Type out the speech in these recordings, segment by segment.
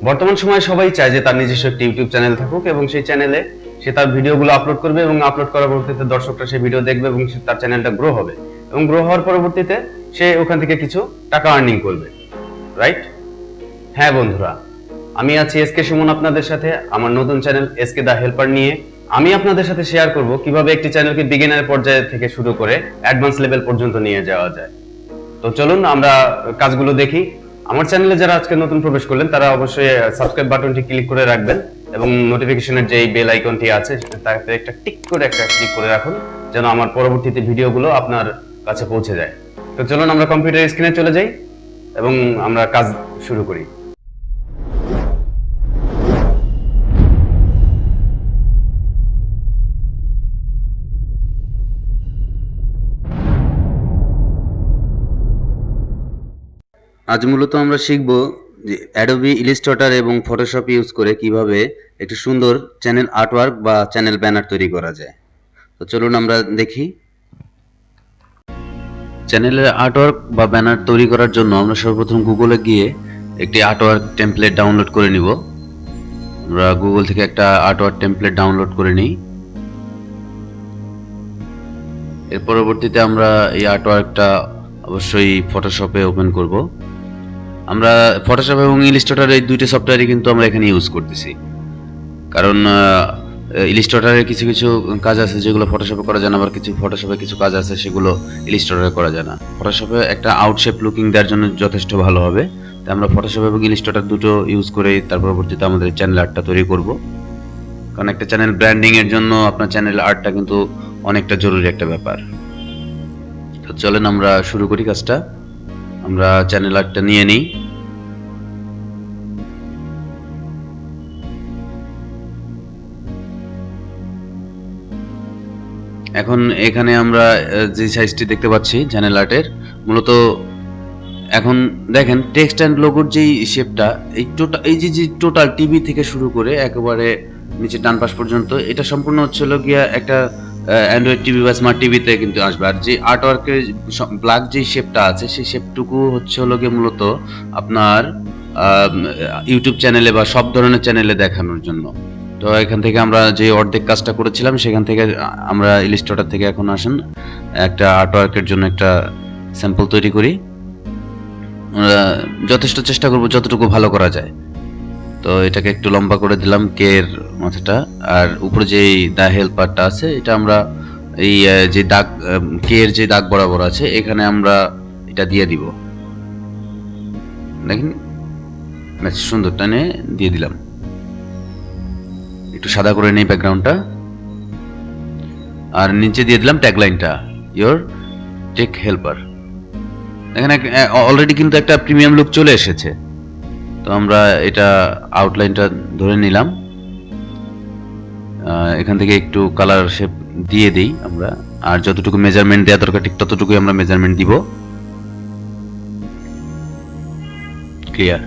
বর্তমান সময়ে সবাই চায় যে তার নিজস্ব একটি ইউটিউব চ্যানেল থাকুক এবং সেই চ্যানেলে সে তার ভিডিওগুলো আপলোড করবে এবং আপলোড করার পরবর্তীতে দর্শকরা সেই ভিডিও দেখবে এবং তার চ্যানেলটা গ্রো হবে এবং গ্রো হওয়ার পরবর্তীতে সে ওখান থেকে কিছু টাকা আর্নিং করবে, রাইট? হ্যাঁ বন্ধুরা, আমি আছি এসকে সুমন আপনাদের সাথে আমার নতুন চ্যানেল এসকে দা হেল্পার নিয়ে। আমি আপনাদের সাথে শেয়ার করব কিভাবে একটি চ্যানেলকে বিগিনার পর্যায়ে থেকে শুরু করে অ্যাডভান্স লেভেল পর্যন্ত নিয়ে যাওয়া যায়। তো চলুন আমরা কাজগুলো দেখি। আমার চ্যানেলে যারা আজকে নতুন প্রবেশ করলেন তারা অবশ্যই সাবস্ক্রাইব বাটনটি ক্লিক করে রাখবেন এবং নোটিফিকেশনের যে বেল আইকনটি আছে তাতে একটা টিক করে একটা ক্লিক করে রাখুন যেন আমার পরবর্তীতে ভিডিওগুলো আপনার কাছে পৌঁছে যায়। তো চলুন আমরা কম্পিউটার স্ক্রিনে চলে যাই এবং আমরা কাজ শুরু করি। আজ মূলত আমরা শিখব যে অ্যাডোবি ইলাস্ট্রেটর এবং ফটোশপ ইউজ করে কিভাবে একটি সুন্দর চ্যানেল আর্টওয়ার্ক বা চ্যানেল ব্যানার তৈরি করা যায়। তো চলুন আমরা দেখি। চ্যানেলের আর্টওয়ার্ক বা ব্যানার তৈরি করার জন্য আমরা সর্বপ্রথম গুগলে গিয়ে একটি আর্টওয়ার্ক টেমপ্লেট ডাউনলোড করে নিব। আমরা গুগল থেকে একটা আর্টওয়ার্ক টেমপ্লেট ডাউনলোড করে নিই। এর পরবর্তীতে আমরা এই আর্টওয়ার্কটা অবশ্যই ফটোশপে ওপেন করব। আমরা ফটোশপ এবং ইলাস্ট্রেটর এই দুইটা সফটওয়্যারই কিন্তু আমরা এখানে ইউজ করতেছি, কারণ ইলাস্ট্রেটরে কিছু কিছু কাজ আছে যেগুলো ফটোশপে করা যায় না, আবার কিছু ফটোশপে কিছু কাজ আছে সেগুলো ইলাস্ট্রেটরে করা যায় না। ফটোশপে একটা আউটশেপ লুকিং দেওয়ার জন্য যথেষ্ট ভালো হবে, তাই আমরা ফটোশপ এবং ইলাস্ট্রেটর দুটো ইউজ করে তার পরবর্তীতে আমাদের চ্যানেল আর্টটা তৈরি করব। কারণ একটা চ্যানেল ব্র্যান্ডিং এর জন্য আপনার চ্যানেল আর্টটা কিন্তু অনেকটা জরুরি একটা ব্যাপার। তো চলেন আমরা শুরু করি কাজটা। আমরা চ্যানেল আর্টটা নিয়ে নিই। এখন এখানে আমরা যে সাইজটি দেখতে পাচ্ছি চ্যানেল আর্টের, মূলত এখন দেখেন টেক্সট অ্যান্ড লোগোর যেই শেপটা, এই যে টোটাল টিভি থেকে শুরু করে একেবারে নিচে ডান পাশ পর্যন্ত, এটা সম্পূর্ণ হচ্ছিল গিয়া একটা অ্যান্ড্রয়েড টিভি বা স্মার্ট টিভিতে কিন্তু আসবে। আর যে আর্টওয়ার্কের ব্ল্যাক যে শেপটা আছে সেই শেপটুকু হচ্ছে হলো গিয়ে মূলত আপনার ইউটিউব চ্যানেলে বা সব ধরনের চ্যানেলে দেখানোর জন্য। তো এখান থেকে আমরা যে অর্ধেক কাজটা করেছিলাম সেখান থেকে আমরা ইলাস্ট্রেটর থেকে এখন আসেন একটা আর্টওয়ার্কের জন্য একটা স্যাম্পল তৈরি করি। আমরা যথেষ্ট চেষ্টা করব যতটুকু ভালো করা যায়। তো এটাকে একটু লম্বা করে দিলাম কে এর মাথাটা, আর উপরে যে দা হেল্পারটা আছে এটা আমরা এই যে দাগ কে এর যে দাগ বরাবর আছে এখানে আমরা এটা দিয়ে দিব। দেখেন সুন্দর টানে দিয়ে দিলাম। একটু সাদা করে নেই ব্যাকগ্রাউন্ডটা, আর নিচে দিয়ে দিলাম ট্যাগলাইনটা ইওর টেক হেল্পার। দেখেন অলরেডি কিন্তু একটা প্রিমিয়াম লুক চলে এসেছে। তো আমরা এটা আউটলাইনটা ধরে নিলাম, এখান থেকে একটু কালার শেপ দিয়ে দিই আমরা, আর যতটুকু মেজারমেন্ট দেওয়া দরকার ঠিক ততটুকুই আমরা মেজারমেন্ট দিব। ক্লিয়ার?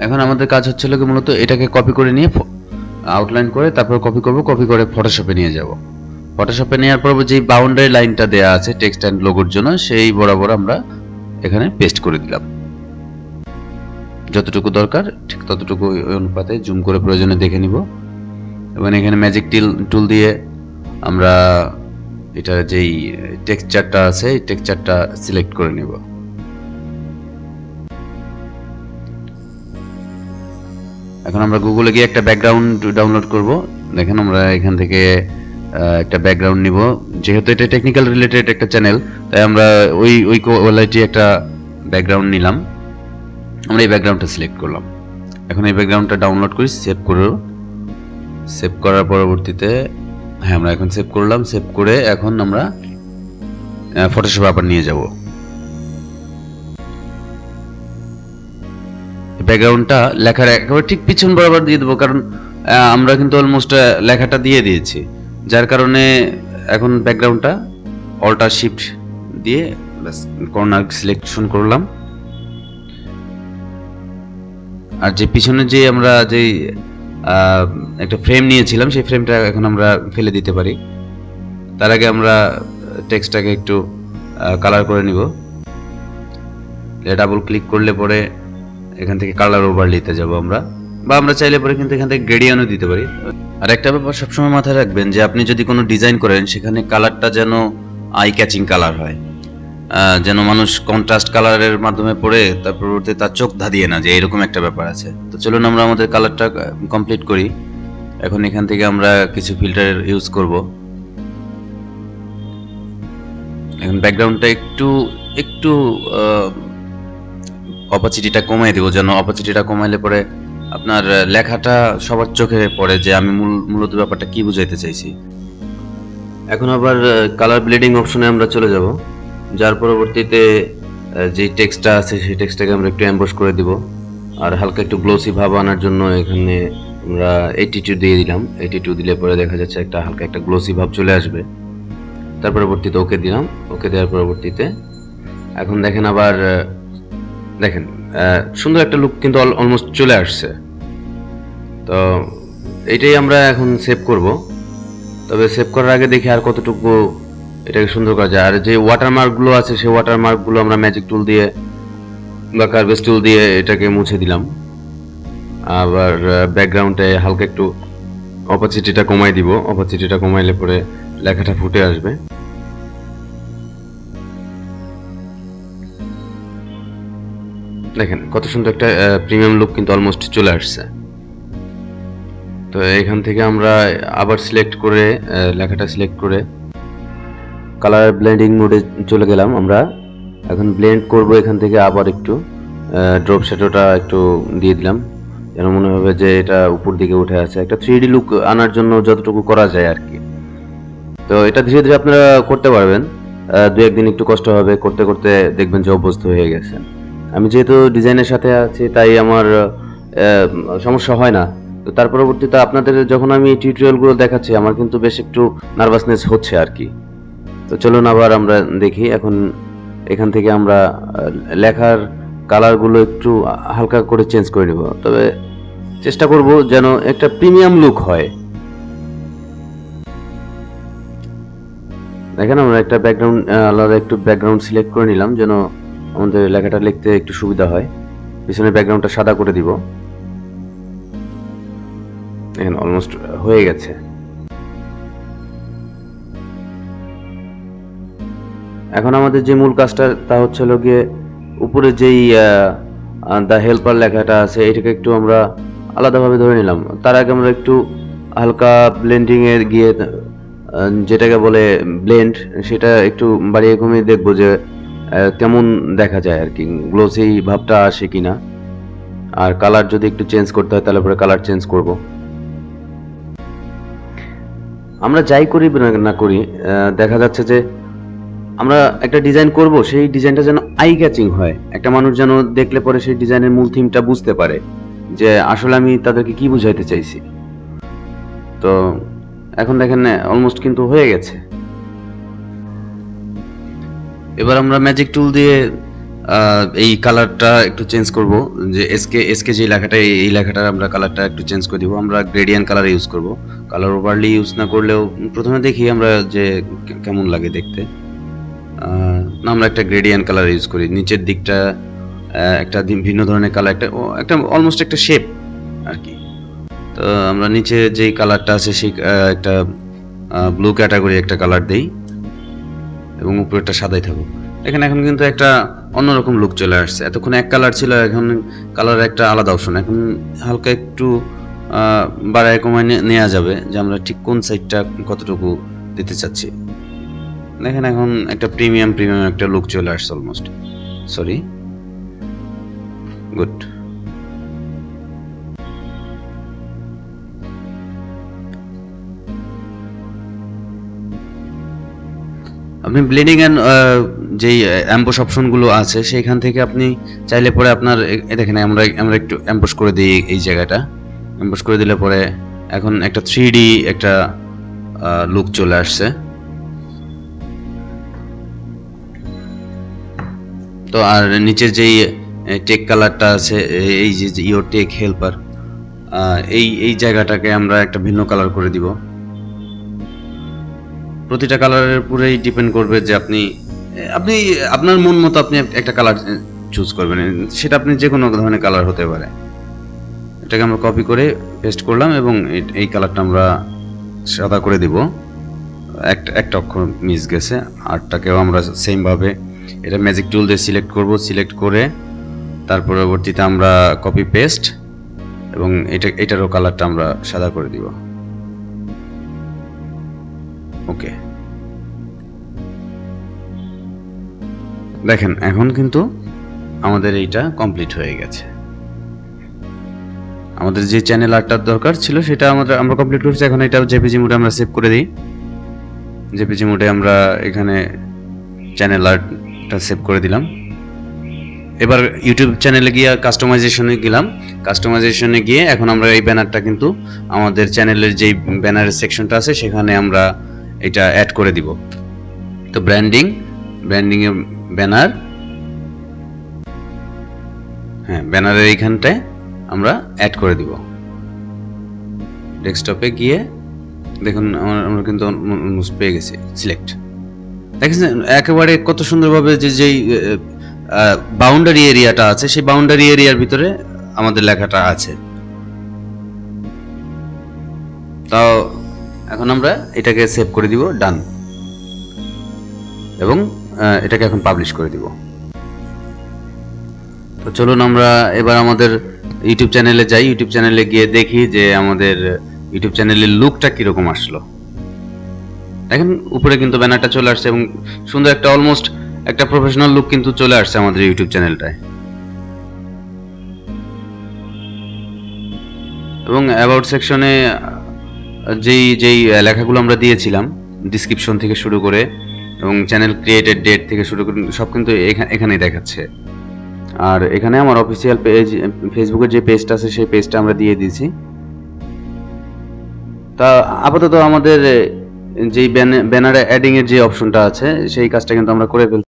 এখন আমাদের কাজ হচ্ছে মূলত এটাকে কপি করে নিয়ে আউটলাইন করে তারপর কপি করে ফটোশপে নিয়ে যাব। ফটোশপে নেওয়ার পর যে বাউন্ডারি লাইনটা দেয়া আছে টেক্সট অ্যান্ড লোগোর জন্য সেই বরাবর আমরা এখানে পেস্ট করে দিলাম। যতটুকু দরকার ঠিক ততটুকু অনুপাতে জুম করে প্রয়োজনে দেখে নিব এবং এখানে ম্যাজিক টুল দিয়ে আমরা এটা যেই টেক্সচারটা আছে এই টেক্সচারটা সিলেক্ট করে নিব। এখন আমরা গুগলে গিয়ে একটা ব্যাকগ্রাউন্ড ডাউনলোড করব। দেখেন আমরা এখান থেকে একটা ব্যাকগ্রাউন্ড নিব, যেহেতু এটা টেকনিক্যাল রিলেটেড একটা চ্যানেল তাই আমরা ওই কোয়ালিটি একটা ব্যাকগ্রাউন্ড নিলাম। আমরা এই ব্যাকগ্রাউন্ডটা সিলেক্ট করলাম। এখন এই ব্যাকগ্রাউন্ডটা ডাউনলোড করি, সেভ করার পরবর্তীতে হ্যাঁ আমরা এখন সেভ করলাম। সেভ করে এখন আমরা ফটোশপে আবার নিয়ে যাব। ব্যাকগ্রাউন্ডটা লেখার একেবারে ঠিক পিছন বরাবর দিয়ে দেবো, কারণ আমরা কিন্তু অলমোস্ট লেখাটা দিয়ে দিয়েছি, যার কারণে এখন ব্যাকগ্রাউন্ডটা অল্টার শিফট দিয়ে কর্নার সিলেকশন করলাম। আর যে পিছনে যে আমরা যে একটা ফ্রেম নিয়েছিলাম সেই ফ্রেমটা এখন আমরা ফেলে দিতে পারি। তার আগে আমরা টেক্সটটাকে একটু কালার করে নিব। ডাবল ক্লিক করলে পরে এখান থেকে কালার ওভারলেতে যাব আমরা, বা আমরা চাইলে পরে কিন্তু এখান থেকে গ্রেডিয়েন্টও দিতে পারি। আর একটা ব্যাপার সবসময় মাথায় রাখবেন যে আপনি যদি কোনো ডিজাইন করেন সেখানে কালারটা যেন আই ক্যাচিং কালার হয়, যেন মানুষ কন্ট্রাস্ট কালারের মাধ্যমে পড়ে তার পরবর্তীতে তার চোখ ধাঁধিয়ে না, যে এরকম একটা ব্যাপার আছে। তো চলুন আমরা আমাদের কালারটা কমপ্লিট করি। এখন এখান থেকে আমরা কিছু ফিল্টার ইউজ করব। এখন ব্যাকগ্রাউন্ডটা একটু অপাসিটিটা কমাই দেব, যেন অপাসিটিটা কমাইলে পরে আপনার লেখাটা সবার চোখে পড়ে যে আমি মূলত ব্যাপারটা কি বুঝাইতে চাইছি। এখন আবার কালার ব্লেডিং অপশনে আমরা চলে যাব, যার পরবর্তীতে যে টেক্সটটা আছে সেই টেক্সটটাকে আমরা একটু এমবস করে দিব। আর হালকা একটু গ্লোসি ভাব আনার জন্য এখানে আমরা 82 দিয়ে দিলাম। 82 দিলে পরে দেখা যাচ্ছে একটা হালকা একটা গ্লোসি ভাব চলে আসবে। তার পরবর্তীতে ওকে দিলাম। ওকে দেওয়ার পরবর্তীতে এখন দেখেন আবার দেখেন সুন্দর একটা লুক কিন্তু অলমোস্ট চলে আসছে। তো এইটাই আমরা এখন সেভ করব। তবে সেভ করার আগে দেখি আর কতটুকু এটাকে সুন্দর করা যায়। আর যে ওয়াটারমার্কগুলো আছে সেই ওয়াটারমার্কগুলো আমরা ম্যাজিক টুল দিয়ে বা কার্ভেজ টুল দিয়ে এটাকে মুছে দিলাম। আবার ব্যাকগ্রাউন্ডে হালকা একটু অপাসিটিটা কমাই দিব। অপাসিটিটা কমাইলে পরে লেখাটা ফুটে আসবে। দেখেন কত সুন্দর একটা প্রিমিয়াম লুক কিন্তু অলমোস্ট চলে আসছে। তো এখান থেকে আমরা আবার সিলেক্ট করে লেখাটা সিলেক্ট করে কালার ব্লেন্ডিং মোডে চলে গেলাম আমরা। এখন ব্লেন্ড করব এখান থেকে আবার একটু ড্রপ শ্যাডোটা একটু দিয়ে দিলাম, যেন মনে হবে যে এটা উপর দিকে উঠে আছে। একটা 3D লুক আনার জন্য যতটুকু করা যায় আর কি। তো এটা ধীরে ধীরে আপনারা করতে পারবেন, দু একদিন একটু কষ্ট হবে, করতে করতে দেখবেন যে অভ্যস্ত হয়ে গেছে। আমি যেহেতু ডিজাইনের সাথে আছি তাই আমার সমস্যা হয় না। তো তার পরবর্তীতে আপনাদের যখন আমি টিউটোরিয়ালগুলো দেখাচ্ছি আমার কিন্তু বেশ একটু নার্ভাসনেস হচ্ছে আর কি। তো চলুন আবার আমরা দেখি। এখন এখান থেকে আমরা লেখার কালারগুলো একটু হালকা করে চেঞ্জ করে নেব, তবে চেষ্টা করব যেন একটা প্রিমিয়াম লুক হয়। দেখেন আমরা একটা ব্যাকগ্রাউন্ড আলাদা একটু ব্যাকগ্রাউন্ড সিলেক্ট করে নিলাম যেন আমাদের লেখাটা লিখতে একটু সুবিধা হয়। পিছনে ব্যাকগ্রাউন্ডটা সাদা করে দিব। দেখেন অলমোস্ট হয়ে গেছে। এখন আমাদের যে মূল কাজটা তা হচ্ছে হলো গিয়ে উপরে যেই দ্য হেল্পার লেখাটা আছে এটাকে একটু আমরা আলাদাভাবে ধরে নিলাম। তার আগে আমরা একটু হালকা ব্লেন্ডিং এ গিয়ে যেটাকে বলে ব্লেন্ড, সেটা একটু বাড়িয়ে কমিয়ে দেখবো যে কেমন দেখা যায় আর কি, গ্লোসি ভাবটা আসে কিনা। আর কালার যদি একটু চেঞ্জ করতে হয় তাহলে পরে কালার চেঞ্জ করব। আমরা যাই করি না করি দেখা যাচ্ছে যে আমরা একটা ডিজাইন করব, সেই ডিজাইনটা যেন আই ক্যাচিং হয়, একটা মানুষ যেন দেখলে পরে সেই ডিজাইনের মূল থিমটা বুঝতে পারে যে আসলে আমি তাদেরকে কি বুঝাইতে চাইছি। তো এখন দেখেন অলমোস্ট কিন্তু হয়ে গেছে। এবার আমরা ম্যাজিক টুল দিয়ে এই কালারটা একটু চেঞ্জ করব, যে এসকে যে লেখাটা এই লেখাটার আমরা কালারটা একটু চেঞ্জ করে দিব। আমরা গ্রেডিয়েন্ট কালার ইউজ করব, কালার ওভারলি ইউজ না করলেও প্রথমে দেখি আমরা যে কেমন লাগে দেখতে। আমরা একটা গ্রেডিয়েন্ট কালার ইউজ করি, নিচের দিকটা একটা ভিন্ন ধরনের কালার, একটা অলমোস্ট একটা শেপ আর কি। তো আমরা নিচে যেই কালারটা আছে সেই একটা ব্লু ক্যাটাগরি একটা কালার দেই এবং উপরেরটা সাদাই থাকুক। এখানে এখন কিন্তু একটা অন্যরকম লুক চলে আসছে। এতক্ষণ এক কালার ছিল, এখন কালারের একটা আলাদা অপশন। এখন হালকা একটু বাড়ায় কমায় নেওয়া যাবে যে আমরা ঠিক কোন সাইডটা কতটুকু দিতে চাচ্ছি। দেখেন এখন একটা প্রিমিয়াম একটা লুক চলে আসছে অলমোস্ট। Sorry, good. আপনি ব্লেন্ডিং এন্ড যেই অ্যাম্বস অপশনগুলো আছে সেইখান থেকে আপনি চাইলে পরে আপনার দেখেন আমরা একটু অ্যাম্বস করে দিই এই জায়গাটা। অ্যাম্বস করে দিলে পরে এখন একটা 3D একটা লুক চলে আসছে। তো আর নিচের যেই টেক কালারটা আছে, এই যে ইওর টেক হেল্পার, এই জায়গাটাকে আমরা একটা ভিন্ন কালার করে দিব। প্রতিটা কালারের উপরেই ডিপেন্ড করবে যে আপনি আপনি আপনার মন মতো আপনি একটা কালার চুজ করবেন, সেটা আপনি যে কোনো ধরনের কালার হতে পারে। এটাকে আমরা কপি করে পেস্ট করলাম এবং এই কালারটা আমরা সাদা করে দিব। একটা অক্ষর মিস গেছে, আরটাকেও আমরা সেম ভাবে এটা ম্যাজিক টুল দিয়ে সিলেক্ট করব, সিলেক্ট করে তার পরবর্তীতে আমরা কপি পেস্ট এবং এটারও কালারটা আমরা সাদা করে দিব। ওকে, দেখেন এখন কিন্তু আমাদের এইটা কমপ্লিট হয়ে গেছে। আমাদের যে চ্যানেল আর্টটার দরকার ছিল সেটা আমরা কমপ্লিট করেছি। এখন এটা জেপিজি মোডে আমরা সেভ করে দিই। জেপিজি মোডে আমরা এখানে চ্যানেল আর্টটা সেভ করে দিলাম। এবার ইউটিউব চ্যানেলে গিয়ে কাস্টমাইজেশনে গেলাম। কাস্টমাইজেশনে গিয়ে এখন আমরা এই ব্যানারটা কিন্তু আমাদের চ্যানেলের যেই ব্যানারের সেকশনটা আছে সেখানে আমরা এটা অ্যাড করে দিব। তো ব্র্যান্ডিং এ ব্যানার, হ্যাঁ ব্যানারের এইখানটায় আমরা অ্যাড করে দিব। ডেস্কটপে গিয়ে দেখুন আমরা কিন্তু অলমোস্ট পেয়ে গেছি সিলেক্ট। দেখেছেন একেবারে কত সুন্দরভাবে যেই বাউন্ডারি এরিয়াটা আছে সেই বাউন্ডারি এরিয়ার ভিতরে আমাদের লেখাটা আছে। তাও এখন আমরা এটাকে সেভ করে দিব, ডান, এবং এটাকে এখন পাবলিশ করে দিব। তো চলুন আমরা এবার আমাদের ইউটিউব চ্যানেলে যাই। ইউটিউব চ্যানেলে গিয়ে দেখি যে আমাদের ইউটিউব চ্যানেলের লুকটা কিরকম আসলো। দেখেন উপরে কিন্তু ব্যানারটা চলে আসছে এবং সুন্দর একটা অলমোস্ট একটা প্রফেশনাল লুক কিন্তু চলে আসছে আমাদের ইউটিউব চ্যানেলটায়। এবং অ্যাবাউট সেকশনে যেই লেখাগুলো আমরা দিয়েছিলাম ডিসক্রিপশন থেকে শুরু করে এবং চ্যানেল ক্রিয়েটেড ডেট থেকে শুরু করে সব কিন্তু এখানেই দেখাচ্ছে। আর এখানে আমার অফিসিয়াল পেজ, ফেসবুকের যে পেজটা আছে সেই পেজটা আমরা দিয়ে দিয়েছি। তা আপাতত আমাদের যেই ব্যানারে অ্যাডিং এর যে অপশনটা আছে সেই কাজটা কিন্তু আমরা করে ফেলছি।